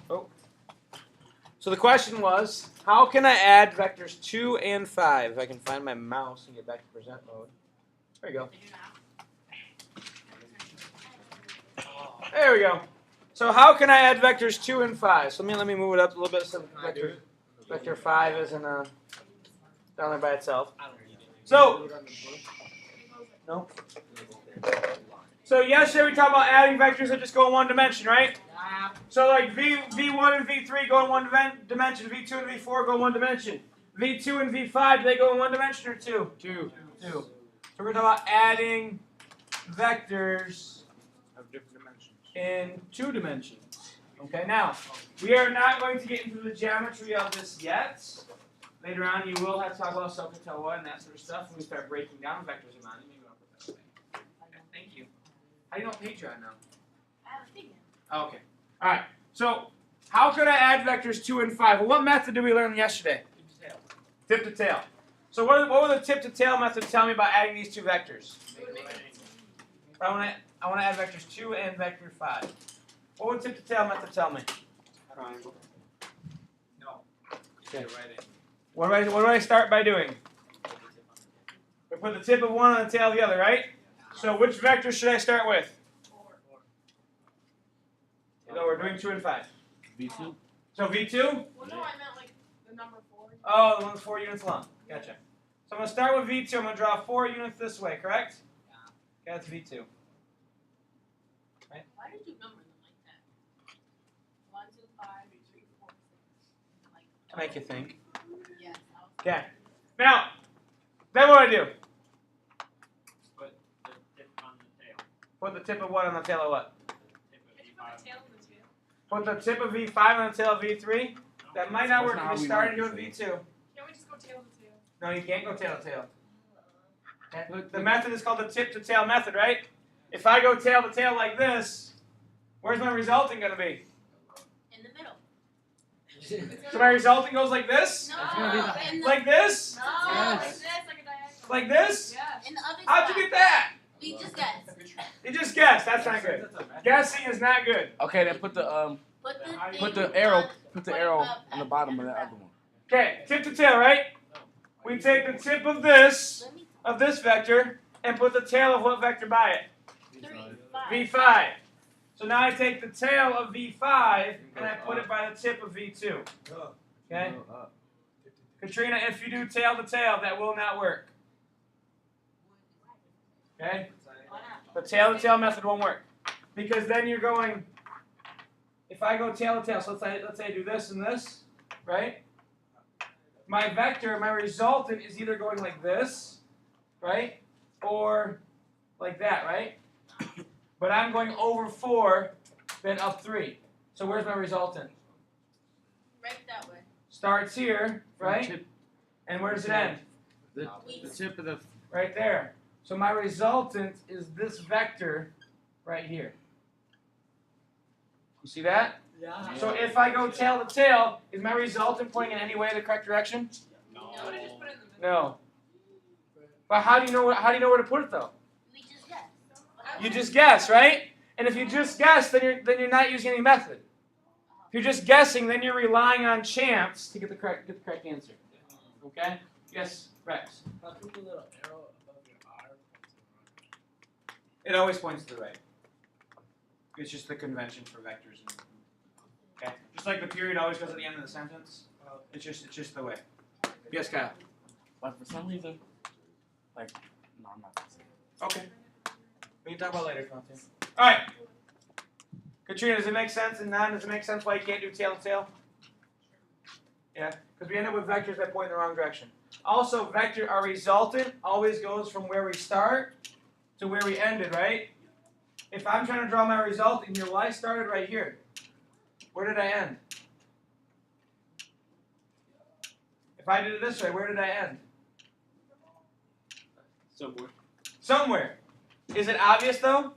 Oh. So the question was, how can I add vectors 2 and 5? If I can find my mouse and get back to present mode. There you go. There we go. So how can I add vectors 2 and 5? So let me move it up a little bit so vector 5 isn't down there by itself. So, no. So yesterday we talked about adding vectors that just go in one dimension, right? So like V1 and V3 go in one dimension. V2 and V4 go in one dimension. V2 and V5, do they go in one dimension or two? Two. So we're going to talk about adding vectors Of different dimensions. in 2 dimensions. Okay, now, we are not going to get into the geometry of this yet. Later on, you will have to talk about SOHCAHTOA and that sort of stuff when we start breaking down vectors in mind. Maybe I'll put that away. Thank you. How do you know what page you're on now? I have a figure. Oh, okay. All right. So, how could I add vectors 2 and 5? Well, what method did we learn yesterday? Tip to tail. So, what will the tip to tail method tell me about adding these 2 vectors? I want to add vectors 2 and vector 5. What would tip to tail method tell me? Triangle. No. Okay. Right in. What do I start by doing? I put the tip of one on the tail of the other, right? So, which vector should I start with? No, we're doing 2 and 5. V2? So V2? Well, no, I meant like the number 4. Oh, the one's 4 units long. Gotcha. So I'm going to start with V2. I'm going to draw 4 units this way, correct? Yeah. Okay, that's V2. Why did you number them like that? 1, 2, 5, 3, 4, 6. Like, To make you think. yes. Okay. Now, then what do I do? Put the tip on the tail. Put the tip of what on the tail of what? Tip of Can you put the tail on the tail? Put the tip of V5 on the tail of V3? That might not work if we started here with V2. Can't we just go tail to tail? No, you can't go tail to tail. Okay. The method is called the tip to tail method, right? If I go tail to tail like this, where's my resulting going to be? In the middle. So my resulting goes like this? No. In the, Like this? no. Yes. Like this, like a diagonal. Like this? Yeah. In the other How'd side. you get that? We just guessed. You just guessed. That's not good. Guessing is not good. Okay, then put the Put the arrow on the bottom of that other one. Okay, tip to tail, right? We take the tip of this vector and put the tail of what vector by it? 3, 5. V5. So now I take the tail of V5 and I put it by the tip of V2. Okay? Katrina, if you do tail to tail, that will not work. Okay? Why not? The tail to tail method won't work. Because then you're going, if I go tail to tail, so let's say I do this and this, right? My vector, my resultant is either going like this, right? Or like that, right? But I'm going over 4, then up 3. So where's my resultant? Right that way. Starts here, right? And where does it end? The tip of the. Right there. So my resultant is this vector right here. You see that? Yeah. So if I go tail to tail, is my resultant pointing in any way the correct direction? No. No, we just put it in the middle. No. But how do you know where to put it though? We just guessed. You just guess, right? And if you just guess, then you're not using any method. If you're just guessing, then you're relying on chance to get the correct answer. Okay? Yes, Rex. It always points to the right. It's just the convention for vectors. Okay? Just like the period always goes at the end of the sentence. It's just the way. Yes, Kyle. But for some reason, like, no, I'm not gonna say it. Okay. We can talk about it later if you want to. Alright. Katrina, does it make sense? And does it make sense why you can't do tail to tail? Yeah? Because we end up with vectors that point in the wrong direction. Also, our resultant always goes from where we start to where we ended, right? If I'm trying to draw my resultant here, well, I started right here. Where did I end? If I did it this way, where did I end? Somewhere. Is it obvious, though?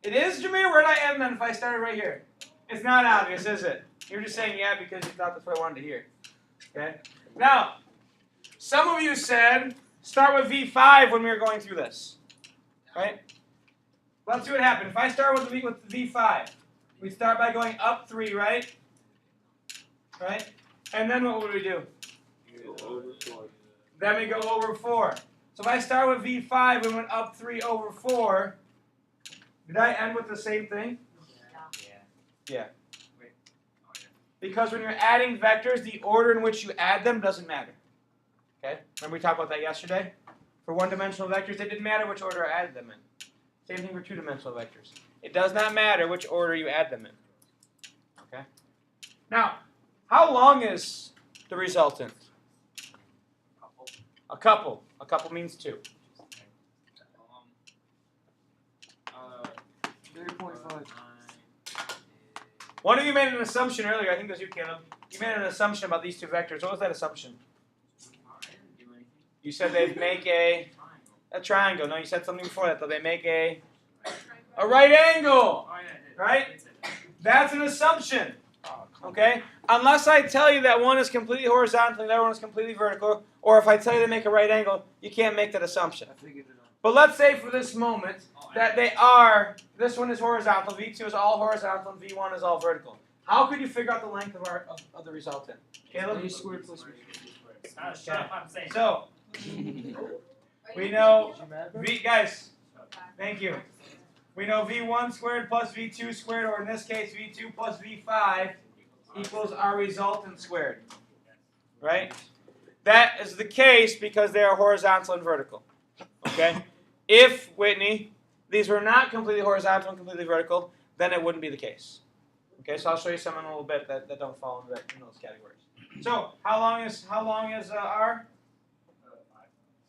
It is, Jameer? Where did I end then if I started right here? It's not obvious, is it? You're just saying yeah because you thought that's what I wanted to hear. Okay? Now, some of you said start with V5 when we were going through this. Right? Let's see what happened. If I start with V5, We start by going up 3, right? Right? And then what would we do? Then we go over 4. So if I start with V5, we went up 3 over 4. Did I end with the same thing? Yeah. Because when you're adding vectors, the order in which you add them doesn't matter. Okay? Remember we talked about that yesterday? For one-dimensional vectors, it didn't matter which order I added them in. Same thing for two-dimensional vectors. It does not matter which order you add them in. Okay? Now, how long is the resultant? A couple. A couple means 2. 3.5. One of you made an assumption earlier. I think it was you, Caleb. You made an assumption about these two vectors. What was that assumption? You said they'd make a triangle. No, you said something before that, though. They make a right angle. Right? That's an assumption. Okay? Unless I tell you that one is completely horizontal and the other one is completely vertical, or if I tell you they make a right angle, you can't make that assumption. But let's say for this moment that they are, this one is horizontal, V2 is all horizontal, and V1 is all vertical. How could you figure out the length of the resultant? Caleb? A squared plus B squared. Shut up, I'm saying. So, we know, guys, thank you. We know V1 squared plus V2 squared, or in this case, V2 plus V5 equals our resultant squared. Right? That is the case because they are horizontal and vertical. Okay? If, Whitney, these were not completely horizontal and completely vertical, then it wouldn't be the case. Okay, so I'll show you some in a little bit that don't fall in those categories. So, how long is R?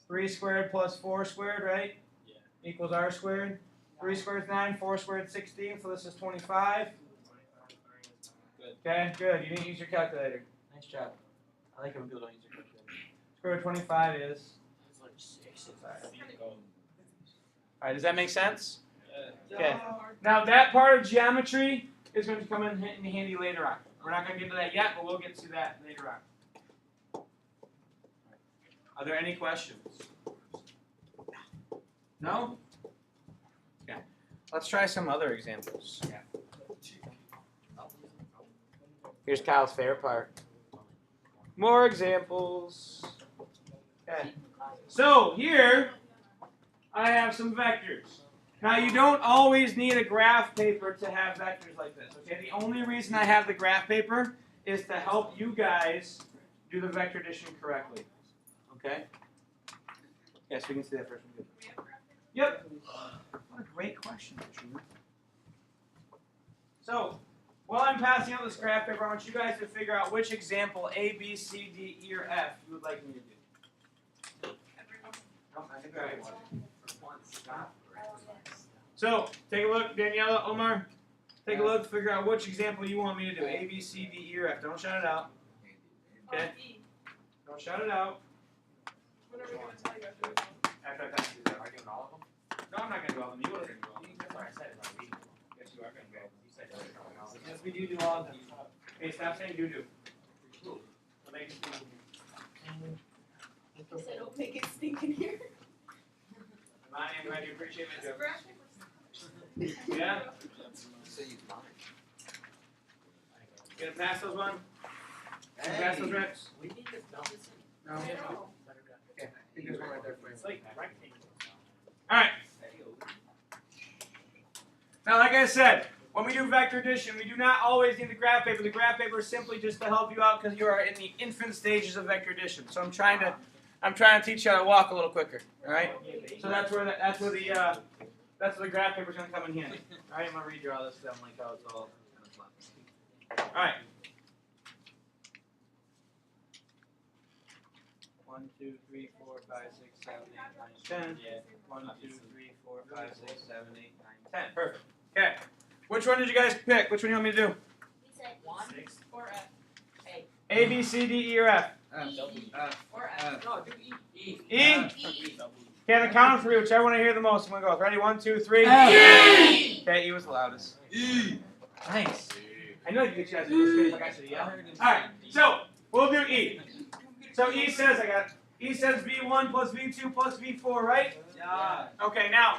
3 squared plus 4 squared, right? Yeah. Equals R squared. 3 squared is 9, 4 squared is 16, so this is 25. Good. Okay, good. You didn't use your calculator. Nice job. I like it when people don't use their calculator. Square root of 25 is? Alright, does that make sense? Okay. Now that part of geometry is going to come in handy later on. We're not going to get into that yet, but we'll get to that later on. Are there any questions? No? Okay. Let's try some other examples. Here's Kyle's favorite part. More examples. Okay. So here I have some vectors. Now you don't always need a graph paper to have vectors like this. Okay. The only reason I have the graph paper is to help you guys do the vector addition correctly. Okay. Yes, we can see that first. Yep. What a great question, Truman. So, while I'm passing out this graph paper, I want you guys to figure out which example A, B, C, D, E, or F you would like me to do. No, I think I have one. So, take a look, Daniela, Omar. Take a look, figure out which example you want me to do. A, B, C, D, E, or F. Don't shout it out. Okay? Don't shout it out. After I pass these out. Are you doing all of them? No, I'm not going to do all of them. You were going to do all of them. That's what I said. Yes, you are going to do all of them. You said all of them. Yes, we do all of them. Hey, stop saying do. We'll make it stink. I said, don't make it stink in here. I am glad you appreciate my joke. Yeah? You gonna pass those one? Gonna pass those reps? We need to dump this in. No. Okay. I think there's one right there for you. It's like rectangle. Alright. Now, like I said, when we do vector addition, we do not always need the graph paper. The graph paper is simply just to help you out because you are in the infant stages of vector addition. So I'm trying to teach you how to walk a little quicker. All right. So that's where the graph paper is going to come in handy. All right. I'm going to redraw this down like how it's all kind of flat. All right. 1, 2, 3, 4, 5, 6, 7, 8, 9, 10. 1, 2, 3, 4, 5, 6, 7, 8, 9, 10. Perfect. Okay. Which one did you guys pick? Which one do you want me to do? We said 1 or F. A, B, C, D, E, or F? Or F. No, do E. E? E. Okay, the count for you, whichever one I hear the most. I'm going to go with. Ready? 1, 2, 3. E! Okay, E was the loudest. E. Nice. I know you guys are just like I said, yeah? Alright, so we'll do E. So E says, V1 plus V2 plus V4, right? Yeah. Okay, now,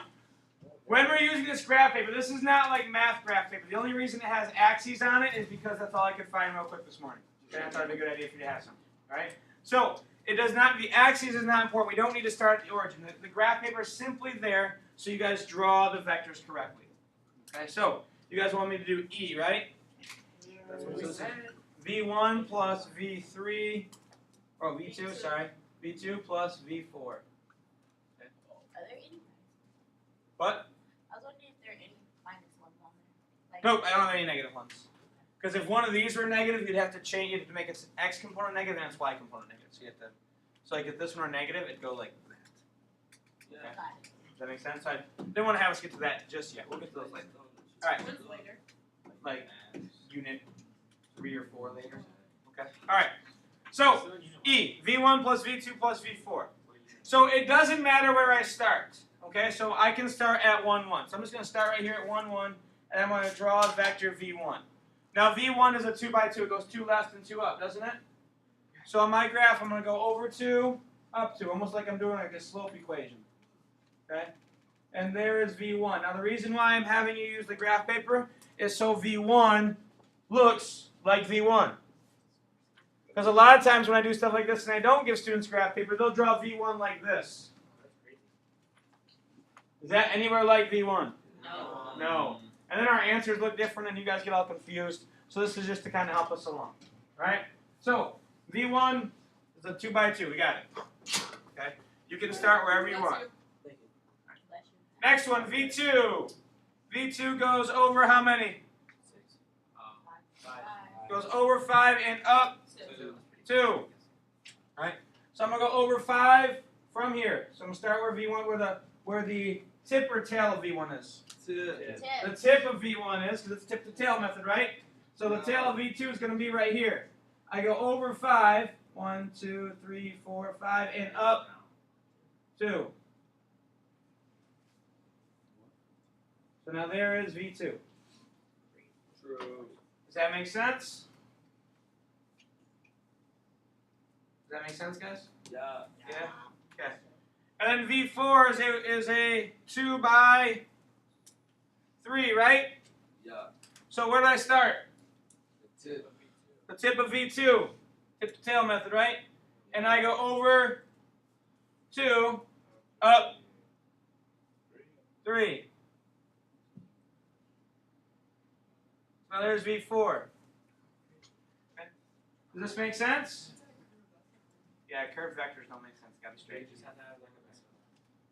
When we're using this graph paper, this is not like math graph paper. The only reason it has axes on it is because that's all I could find real quick this morning. Okay, I thought it'd be a good idea for you to have some. All right. So it does not. The axes is not important. We don't need to start at the origin. The graph paper is simply there so you guys draw the vectors correctly. Okay. So you guys want me to do E, right? That's what we said. V1 plus V3, or V2. Sorry, V2 plus V4. Are there any? What? I was wondering if there are any minus ones on there. Like, Nope, I don't have any negative ones. Because if one of these were negative, you'd have to change it to make its x component negative and its y component negative. So you have to. So like if this one were negative, it'd go like that. Okay. got it. Does that make sense? I didn't want to have us get to that just yet. We'll get to those later. All right. When's later? Like unit 3 or 4 later. Okay. All right. So E, V1 plus V2 plus V4. So it doesn't matter where I start. Okay. So I can start at 1, 1. So I'm just going to start right here at 1, 1, and I'm going to draw a vector V1. Now V1 is a 2 by 2. It goes 2 left and 2 up, doesn't it? So on my graph, I'm going to go over 2, up 2, almost like I'm doing like a slope equation. Okay? And there is V1. Now the reason why I'm having you use the graph paper is so V1 looks like V1. Because a lot of times when I do stuff like this and I don't give students graph paper, they'll draw V1 like this. Is that anywhere like V1? No. No. And then our answers look different and you guys get all confused. So this is just to kind of help us along. Right? So V1 is a 2 by 2. We got it. Okay? You can start wherever you want. Next one, V2. V2 goes over how many? 5. Goes over 5 and up 2. Right? So I'm going to go over 5 from here. So I'm going to start where V1, where the tip or tail of V1 is. The tip of V1 is, because it's tip to tail method, right? So the tail of V2 is going to be right here. I go over 5, 1, 2, 3, 4, 5, and up 2. So now there is V2. True. Does that make sense? Does that make sense, guys? Yeah. Yeah? Okay. And then V4 is a 2 by 3, right? Yeah. So where did I start? The tip. The tip of V2. Tip to tail method, right? And I go over 2, up 3. Now there's V4. Okay. Does this make sense? Yeah, curved vectors don't make sense. Gotta be straight.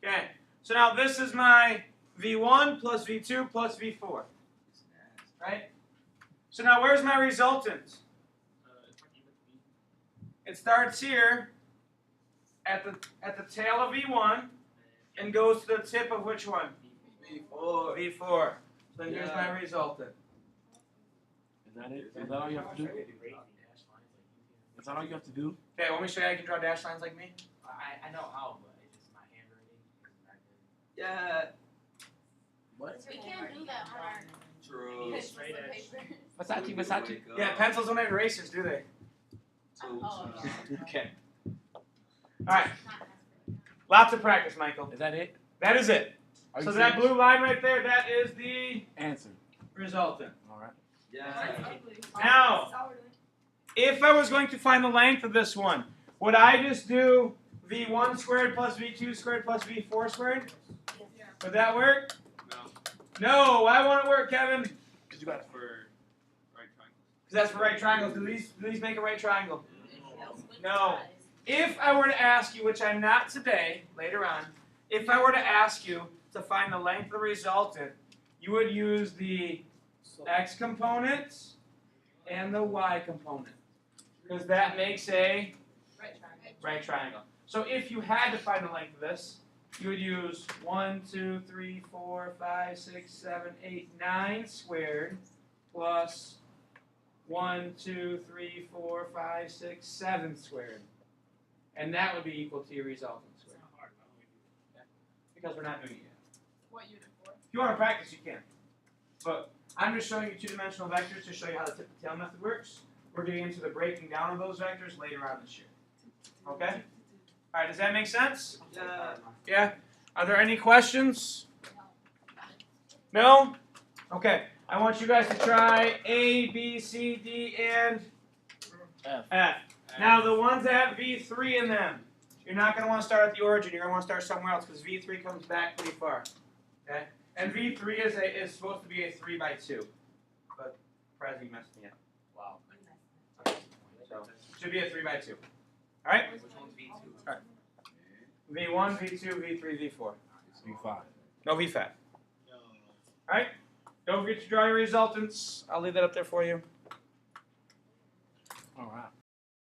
Okay. So now this is my V1 plus V2 plus V4. Right? So now where's my resultant? It starts here at the tail of V1 and goes to the tip of which one? V4. V4. So then here's my resultant. Is that it? Is that all you have to do? Is that all you have to do? Okay, want me to show you how you can draw dash lines like me? I know how, but it's just my handwriting is not good. Yeah. What? We can't do that on our True. pencils and paper. Versace, Versace. Yeah, pencils don't have erasers, do they? Oh, yeah. Okay. Alright, lots of practice, Michael. Is that it? That is it. Are So you that serious? blue line right there, that is the Answer. resultant. All right. Yeah. Now, if I was going to find the length of this one, would I just do V1 squared plus V2 squared plus V4 squared? Would that work? No. Why won't it work, Kevin? Cause you got For right triangle. Because that's for right triangles. Do these make a right triangle? No. If I were to ask you, which I'm not today, later on, if I were to ask you to find the length of the resultant, you would use the x component and the y component. Because that makes a right triangle. So if you had to find the length of this, you would use 1, 2, 3, 4, 5, 6, 7, 8, 9 squared plus 1, 2, 3, 4, 5, 6, 7 squared. And that would be equal to your resultant squared. Yeah. Because we're not doing it yet. What unit for? If you want to practice, you can. But I'm just showing you two-dimensional vectors to show you how the tip-to-tail method works. We're getting into the breaking down of those vectors later on this year. Okay? All right, does that make sense? Yeah. Yeah? Are there any questions? No? Okay. I want you guys to try A, B, C, D, and F. Now, the ones that have V3 in them, you're not going to want to start at the origin. You're going to want to start somewhere else because V3 comes back pretty far. Okay? And V3 is supposed to be a 3 by 2. But Prezi messed me up. Wow. Okay. So, should be a 3 by 2. All right? Which one's V2? All right. V1, V2, V3, V4. V5. No V5. All right? Don't forget to draw your resultants. I'll leave that up there for you. All right.